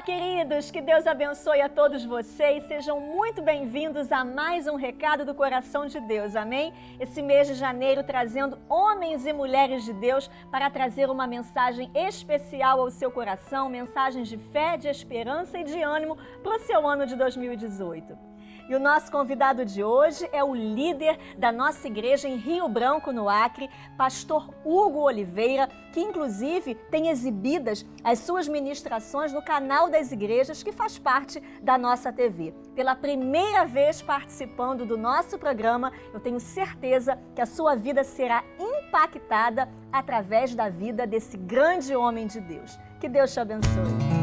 queridos, que Deus abençoe a todos vocês, sejam muito bem-vindos a mais um Recado do Coração de Deus, amém? Esse mês de janeiro trazendo homens e mulheres de Deus para trazer uma mensagem especial ao seu coração, mensagens de fé, de esperança e de ânimo para o seu ano de 2018. E o nosso convidado de hoje é o líder da nossa igreja em Rio Branco, no Acre, pastor Hugo Oliveira, que inclusive tem exibidas as suas ministrações no canal das igrejas, que faz parte da nossa TV. Pela primeira vez participando do nosso programa, eu tenho certeza que a sua vida será impactada através da vida desse grande homem de Deus. Que Deus te abençoe.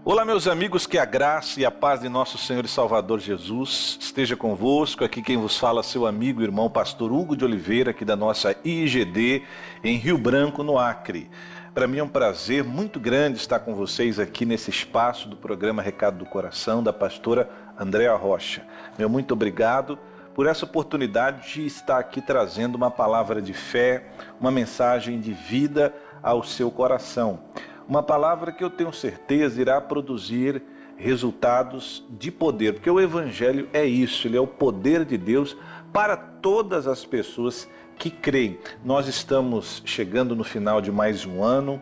Olá, meus amigos, que a graça e a paz de nosso Senhor e Salvador Jesus esteja convosco. Aqui quem vos fala é seu amigo e irmão pastor Hugo de Oliveira, aqui da nossa IGD em Rio Branco, no Acre. Para mim é um prazer muito grande estar com vocês aqui nesse espaço do programa Recado do Coração, da pastora Andréa Rocha. Meu muito obrigado por essa oportunidade de estar aqui trazendo uma palavra de fé, uma mensagem de vida ao seu coração. Uma palavra que eu tenho certeza irá produzir resultados de poder, porque o Evangelho é isso, ele é o poder de Deus para todas as pessoas que creem. Nós estamos chegando no final de mais um ano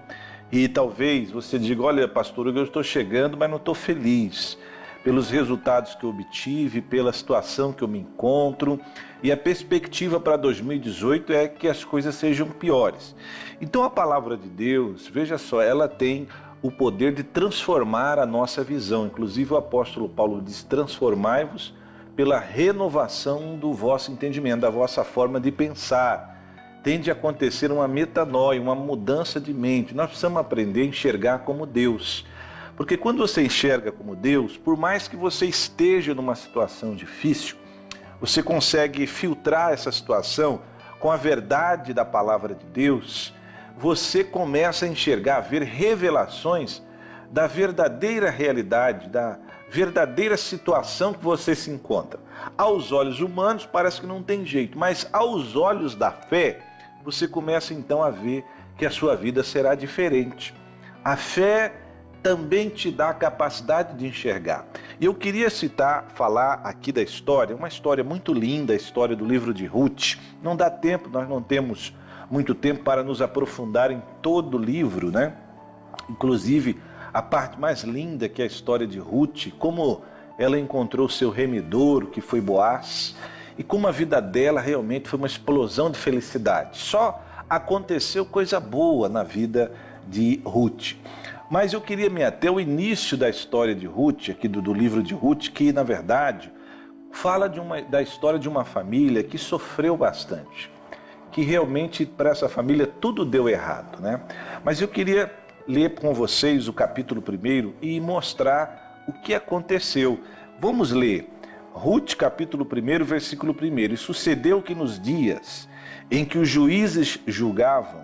e talvez você diga, olha pastor, eu estou chegando, mas não estou feliz pelos resultados que eu obtive, pela situação que eu me encontro, e a perspectiva para 2018 é que as coisas sejam piores. Então a palavra de Deus, veja só, ela tem o poder de transformar a nossa visão. Inclusive o apóstolo Paulo diz, transformai-vos pela renovação do vosso entendimento, da vossa forma de pensar. Tem de acontecer uma metanoia, uma mudança de mente. Nós precisamos aprender a enxergar como Deus. Porque quando você enxerga como Deus, por mais que você esteja numa situação difícil, você consegue filtrar essa situação com a verdade da palavra de Deus, você começa a enxergar, a ver revelações da verdadeira realidade, da verdadeira situação que você se encontra. Aos olhos humanos parece que não tem jeito, mas aos olhos da fé, você começa então a ver que a sua vida será diferente. A fé também te dá a capacidade de enxergar. E eu queria falar aqui da história, uma história muito linda, a história do livro de Ruth. Não dá tempo, nós não temos muito tempo para nos aprofundar em todo o livro, né? Inclusive, a parte mais linda que é a história de Ruth, como ela encontrou seu remidouro, que foi Boaz, e como a vida dela realmente foi uma explosão de felicidade. Só aconteceu coisa boa na vida de Ruth. Mas eu queria me ater ao início da história de Ruth, aqui do livro de Ruth, que na verdade fala da história de uma família que sofreu bastante, que realmente para essa família tudo deu errado, né? Mas eu queria ler com vocês o capítulo 1 e mostrar o que aconteceu. Vamos ler Ruth capítulo 1, versículo 1. E sucedeu que nos dias em que os juízes julgavam,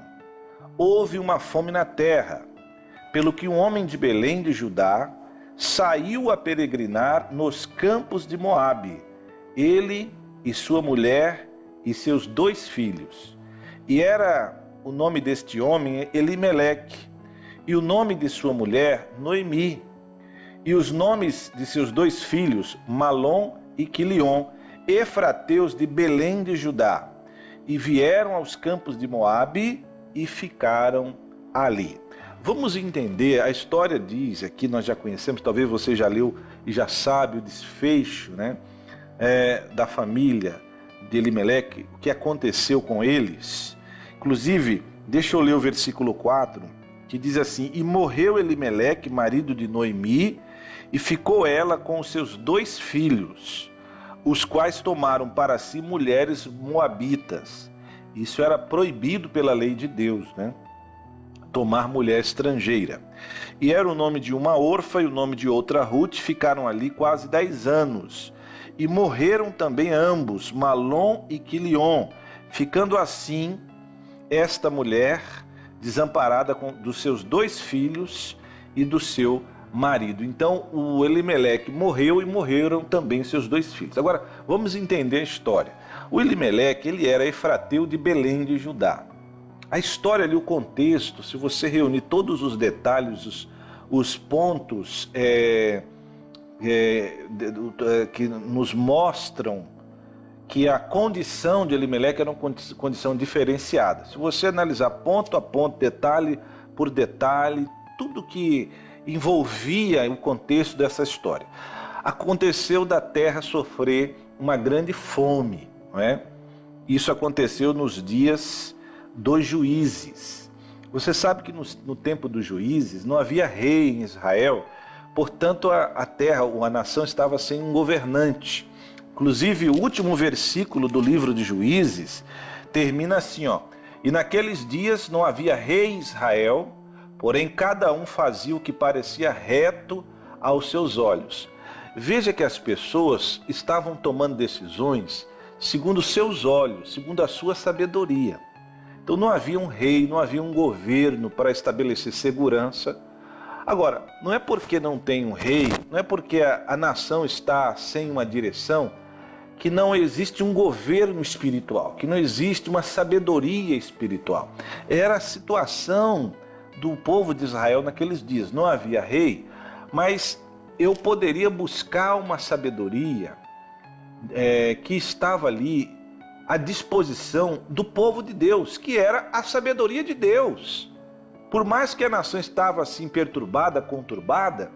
houve uma fome na terra, pelo que um homem de Belém de Judá saiu a peregrinar nos campos de Moabe, ele e sua mulher e seus 2 filhos. E era o nome deste homem Elimeleque, e o nome de sua mulher Noemi, e os nomes de seus 2 filhos Malom e Quilion, efrateus de Belém de Judá, e vieram aos campos de Moabe e ficaram ali. Vamos entender, a história diz, aqui nós já conhecemos, talvez você já leu e já sabe o desfecho, né, da família de Elimeleque, o que aconteceu com eles. Inclusive, deixa eu ler o versículo 4, que diz assim, e morreu Elimeleque, marido de Noemi, e ficou ela com os seus 2 filhos, os quais tomaram para si mulheres moabitas. Isso era proibido pela lei de Deus, né? Tomar mulher estrangeira. E era o nome de uma órfã e o nome de outra Ruth, ficaram ali quase 10 anos. E morreram também ambos, Malom e Quilion, ficando assim esta mulher desamparada dos seus 2 filhos e do seu marido. Então o Elimeleque morreu e morreram também seus 2 filhos. Agora vamos entender a história. O Elimeleque, ele era efrateu de Belém de Judá. A história ali, o contexto, se você reunir todos os detalhes, os pontos que nos mostram que a condição de Elimeleque era uma condição diferenciada. Se você analisar ponto a ponto, detalhe por detalhe, tudo que envolvia o contexto dessa história. Aconteceu da terra sofrer uma grande fome, não é? Isso aconteceu nos dias dos juízes. Você sabe que no tempo dos juízes não havia rei em Israel, portanto a terra ou a nação estava sem um governante. Inclusive o último versículo do livro de Juízes termina assim, ó: e naqueles dias não havia rei em Israel, porém cada um fazia o que parecia reto aos seus olhos. Veja que as pessoas estavam tomando decisões segundo os seus olhos, segundo a sua sabedoria. Então não havia um rei, não havia um governo para estabelecer segurança. Agora, não é porque não tem um rei, não é porque a nação está sem uma direção, que não existe um governo espiritual, que não existe uma sabedoria espiritual. Era a situação do povo de Israel naqueles dias. Não havia rei, mas eu poderia buscar uma sabedoria que estava ali à disposição do povo de Deus, que era a sabedoria de Deus. Por mais que a nação estava assim perturbada, conturbada,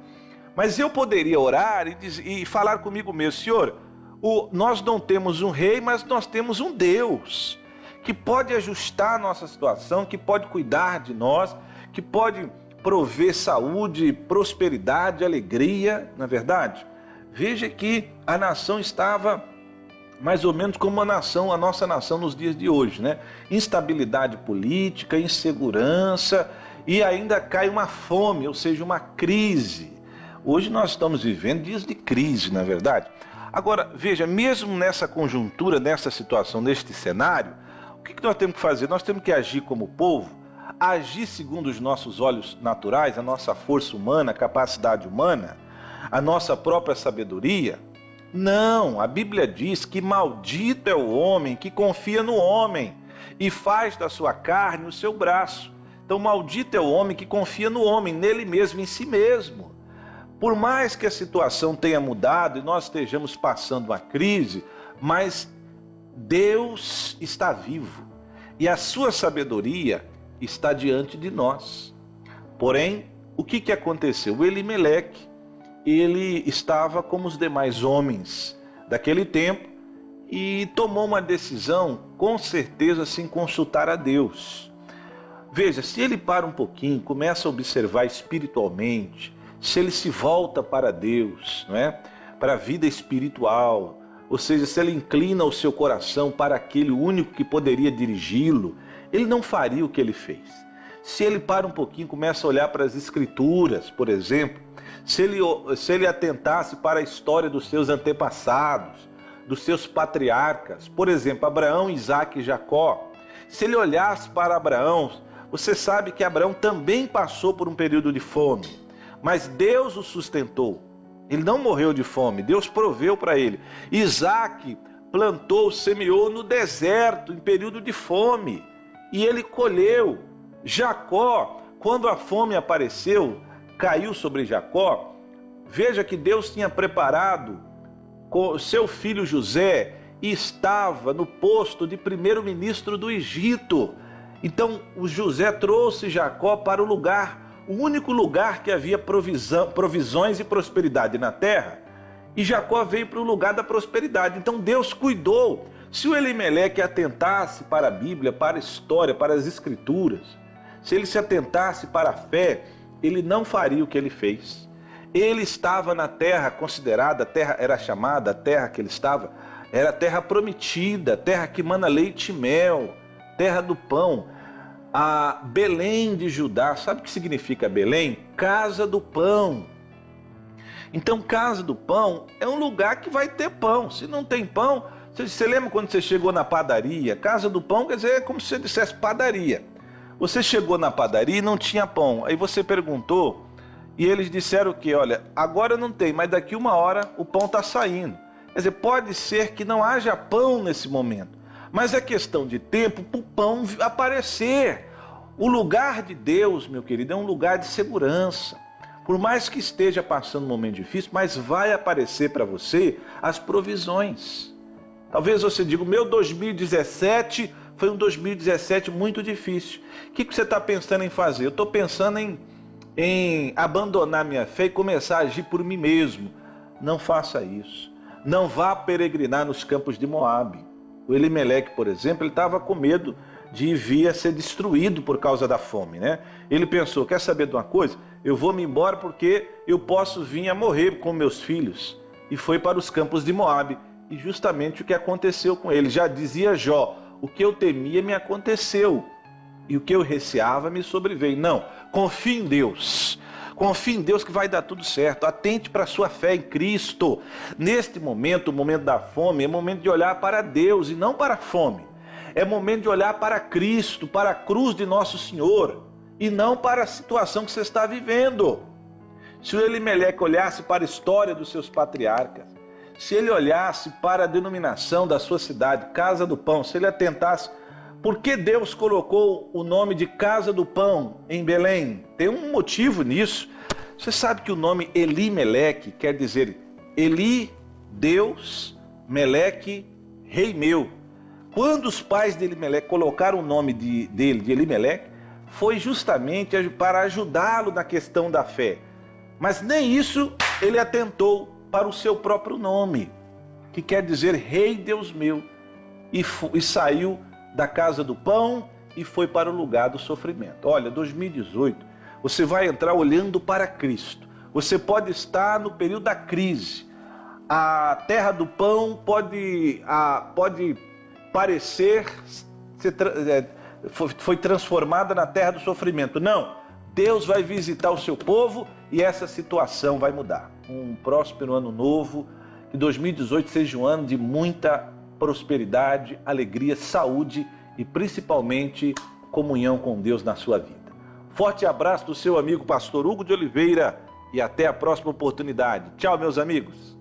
mas eu poderia orar e falar comigo mesmo: Senhor, nós não temos um rei, mas nós temos um Deus que pode ajustar a nossa situação, que pode cuidar de nós, que pode prover saúde, prosperidade, alegria, não é verdade? Veja que a nação estava mais ou menos como a nossa nação nos dias de hoje, né? Instabilidade política, insegurança e ainda cai uma fome, ou seja, uma crise. Hoje nós estamos vivendo dias de crise, não é verdade? Agora, veja, mesmo nessa conjuntura, nessa situação, neste cenário, o que nós temos que fazer? Nós temos que agir como povo, agir segundo os nossos olhos naturais, a nossa força humana, a capacidade humana, a nossa própria sabedoria. Não, a Bíblia diz que maldito é o homem que confia no homem e faz da sua carne o seu braço. Então, maldito é o homem que confia no homem, nele mesmo, em si mesmo. Por mais que a situação tenha mudado e nós estejamos passando uma crise, mas Deus está vivo e a sua sabedoria está diante de nós. Porém, o que aconteceu? O Elimeleque, ele estava como os demais homens daquele tempo e tomou uma decisão, com certeza, sem consultar a Deus. Veja, se ele para um pouquinho, começa a observar espiritualmente, se ele se volta para Deus, não é? Para a vida espiritual, ou seja, se ele inclina o seu coração para aquele único que poderia dirigi-lo, ele não faria o que ele fez. Se ele para um pouquinho, começa a olhar para as Escrituras, por exemplo, se ele atentasse para a história dos seus antepassados, dos seus patriarcas, por exemplo, Abraão, Isaque e Jacó, se ele olhasse para Abraão, você sabe que Abraão também passou por um período de fome, mas Deus o sustentou. Ele não morreu de fome, Deus proveu para ele. Isaque plantou, semeou no deserto, em período de fome, e ele colheu. Jacó, quando a fome apareceu, caiu sobre Jacó, veja que Deus tinha preparado com seu filho José e estava no posto de primeiro-ministro do Egito. Então o José trouxe Jacó para o único lugar que havia provisões e prosperidade na terra, e Jacó veio para o lugar da prosperidade. Então Deus cuidou. Se o Elimeleque atentasse para a Bíblia, para a história, para as Escrituras, se ele se atentasse para a fé, ele não faria o que ele fez. Ele estava na terra considerada, a terra era chamada, a terra que ele estava, era a terra prometida, terra que mana leite e mel, terra do pão. A Belém de Judá, sabe o que significa Belém? Casa do pão. Então, casa do pão é um lugar que vai ter pão. Se não tem pão, você lembra quando você chegou na padaria? Casa do pão quer dizer, é como se você dissesse padaria. Você chegou na padaria e não tinha pão. Aí você perguntou e eles disseram que, olha, agora não tem, mas daqui uma hora o pão está saindo. Quer dizer, pode ser que não haja pão nesse momento, Mas é questão de tempo para o pão aparecer. O lugar de Deus, meu querido, é um lugar de segurança. Por mais que esteja passando um momento difícil, mas vai aparecer para você as provisões. Talvez você diga, o meu 2017 foi um 2017 muito difícil. O que você está pensando em fazer? Eu estou pensando em abandonar minha fé e começar a agir por mim mesmo. Não faça isso. Não vá peregrinar nos campos de Moabe. O Elimeleque, por exemplo, ele estava com medo de vir a ser destruído por causa da fome, né? Ele pensou, quer saber de uma coisa? Eu vou me embora porque eu posso vir a morrer com meus filhos. E foi para os campos de Moabe. E justamente o que aconteceu com ele. Já dizia Jó, o que eu temia me aconteceu. E o que eu receava me sobreveio. Não, confie em Deus. Confie em Deus que vai dar tudo certo. Atente para a sua fé em Cristo. Neste momento, o momento da fome, é momento de olhar para Deus e não para a fome. É momento de olhar para Cristo, para a cruz de nosso Senhor, e não para a situação que você está vivendo. Se o Elimeleque olhasse para a história dos seus patriarcas, se ele olhasse para a denominação da sua cidade, Casa do Pão, se ele atentasse, por que Deus colocou o nome de Casa do Pão em Belém? Tem um motivo nisso. Você sabe que o nome Elimeleque quer dizer Eli, Deus, Meleque, Rei meu. Quando os pais de Elimeleque colocaram o nome dele de Elimeleque, foi justamente para ajudá-lo na questão da fé. Mas nem isso ele atentou para o seu próprio nome, que quer dizer Rei Deus meu, e saiu da casa do pão e foi para o lugar do sofrimento. Olha, 2018, você vai entrar olhando para Cristo. Você pode estar no período da crise. A terra do pão pode parecer foi transformada na terra do sofrimento. Não, Deus vai visitar o seu povo e essa situação vai mudar. Um próspero ano novo, que 2018 seja um ano de muita prosperidade, alegria, saúde e principalmente comunhão com Deus na sua vida. Forte abraço do seu amigo Pastor Hugo de Oliveira e até a próxima oportunidade. Tchau, meus amigos.